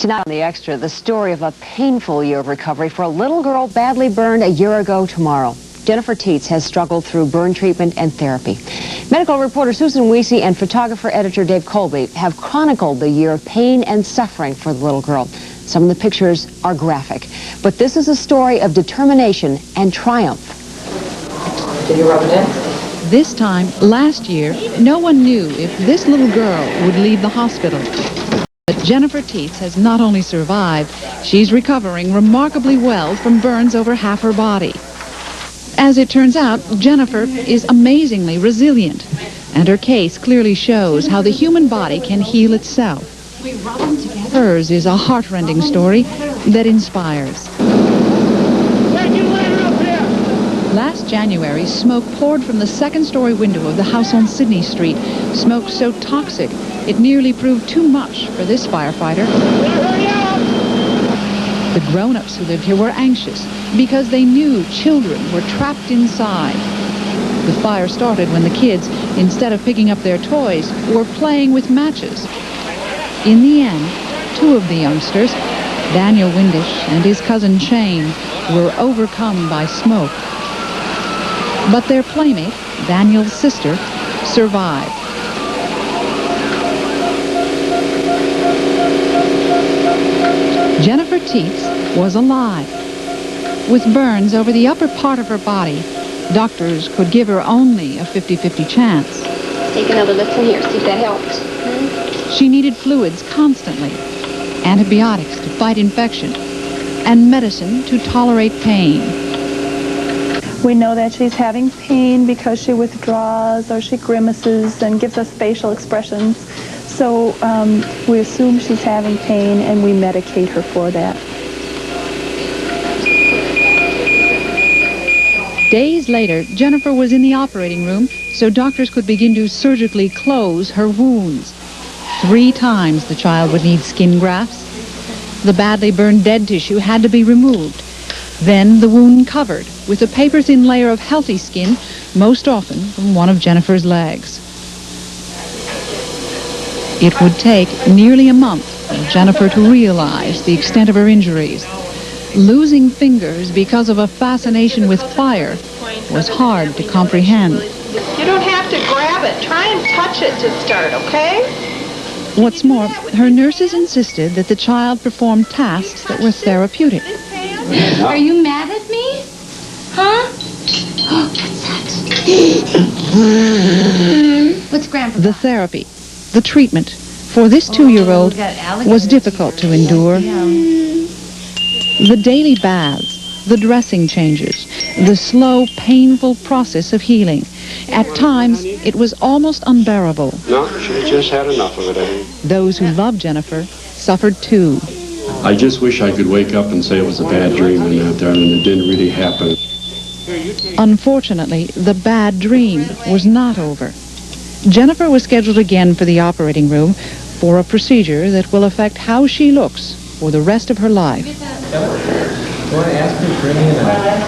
Tonight on The Extra, the story of a painful year of recovery for a little girl badly burned a year ago tomorrow. Jennifer Tietz has struggled through burn treatment and therapy. Medical reporter Susan Wiese and photographer-editor Dave Colby have chronicled the year of pain and suffering for the little girl. Some of the pictures are graphic, but this is a story of determination and triumph. Did you rub it in? This time, last year, no one knew if this little girl would leave the hospital. But Jennifer Tietz has not only survived, she's recovering remarkably well from burns over half her body. As it turns out, Jennifer is amazingly resilient, and her case clearly shows how the human body can heal itself. Hers is a heart-rending story that inspires. Last January, smoke poured from the second-story window of the house on Sydney Street. Smoke so toxic, it nearly proved too much for this firefighter. The grown-ups who lived here were anxious because they knew children were trapped inside. The fire started when the kids, instead of picking up their toys, were playing with matches. In the end, two of the youngsters, Daniel Windish and his cousin Shane, were overcome by smoke. But their playmate, Daniel's sister, survived. Jennifer Tietz was alive. With burns over the upper part of her body, doctors could give her only a 50-50 chance. Take another listen here, see if that helps. She needed fluids constantly, antibiotics to fight infection, and medicine to tolerate pain. We know that she's having pain because she withdraws or she grimaces and gives us facial expressions. So we assume she's having pain and we medicate her for that. Days later, Jennifer was in the operating room so doctors could begin to surgically close her wounds. 3 times the child would need skin grafts. The badly burned dead tissue had to be removed. Then the wound covered with a paper-thin layer of healthy skin, most often from one of Jennifer's legs. It would take nearly a month for Jennifer to realize the extent of her injuries. Losing fingers because of a fascination with fire was hard to comprehend. You don't have to grab it. Try and touch it to start, okay? What's more, her nurses insisted that the child perform tasks that were therapeutic. Are you mad at me? Huh? What's Grandpa? The therapy, the treatment for this 2-year-old was difficult to endure. The daily baths, the dressing changes, the slow, painful process of healing. At times, it was almost unbearable. No, she just had enough of it, I think. Those who loved Jennifer suffered too. I just wish I could wake up and say it was a bad dream and that and it didn't really happen. Unfortunately, the bad dream was not over. Jennifer was scheduled again for the operating room for a procedure that will affect how she looks for the rest of her life.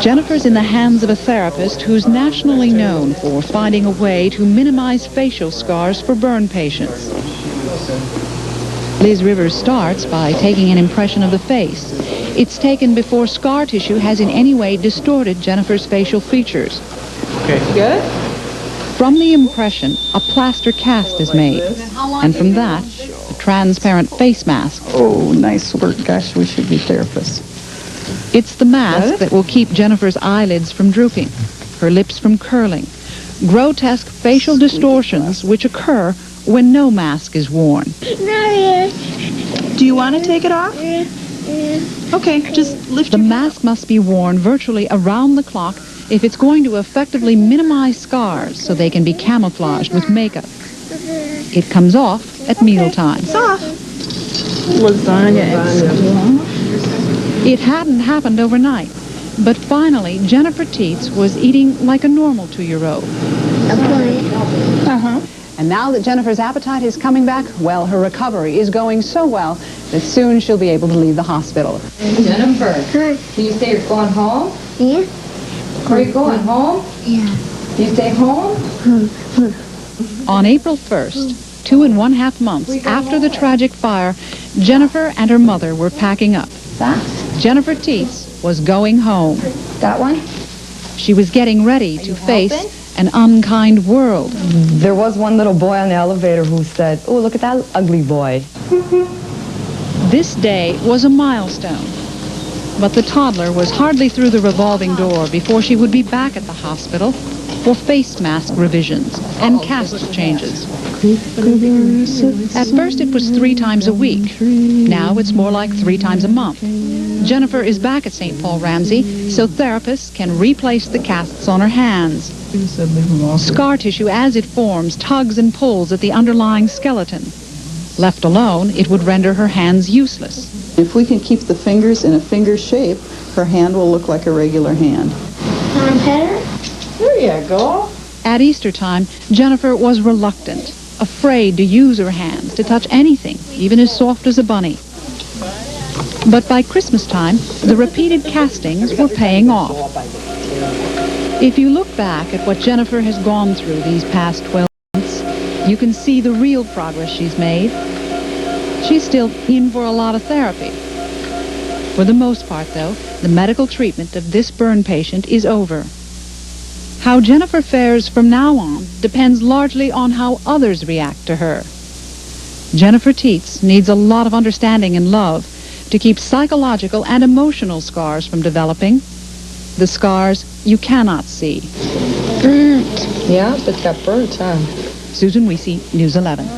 Jennifer's in the hands of a therapist who's nationally known for finding a way to minimize facial scars for burn patients. Liz Rivers starts by taking an impression of the face. It's taken before scar tissue has in any way distorted Jennifer's facial features. Okay. Good? From the impression, a plaster cast is made, and from that, a transparent face mask. Oh, nice work. Gosh, we should be therapists. It's the mask that will keep Jennifer's eyelids from drooping, her lips from curling, grotesque facial distortions which occur when no mask is worn. Do you want to take it off? Okay, just lift The mask must be worn virtually around the clock if it's going to effectively minimize scars so they can be camouflaged with makeup. It comes off at mealtime. It's off. Lasagna. It hadn't happened overnight, but finally Jennifer Tietz was eating like a normal 2-year-old. And now that Jennifer's appetite is coming back, well, her recovery is going so well that soon she'll be able to leave the hospital. Jennifer, do you say you're going home? Yeah. Are you going home? Yeah. Do you stay home? On April 1st, 2½ months after the tragic fire, Jennifer and her mother were packing up. Jennifer Tietz was going home. That one? She was getting ready to face an unkind world. There was one little boy on the elevator who said, "Oh, look at that ugly boy." This day was a milestone. But the toddler was hardly through the revolving door before she would be back at the hospital for face mask revisions and cast changes. At first it was 3 times a week. Now it's more like 3 times a month. Jennifer is back at St. Paul Ramsey so therapists can replace the casts on her hands. Scar tissue as it forms tugs and pulls at the underlying skeleton. Left alone, it would render her hands useless. If we can keep the fingers in a finger shape, her hand will look like a regular hand. There you go. At Easter time, Jennifer was reluctant, afraid to use her hands to touch anything, even as soft as a bunny. But by Christmas time, the repeated castings were paying off. If you look back at what Jennifer has gone through these past 12 months, you can see the real progress she's made. She's still in for a lot of therapy. For the most part, though, the medical treatment of this burn patient is over. How Jennifer fares from now on depends largely on how others react to her. Jennifer Tietz needs a lot of understanding and love to keep psychological and emotional scars from developing. The scars you cannot see. Yeah, it's got burnt, huh? Susan Wiese, News 11.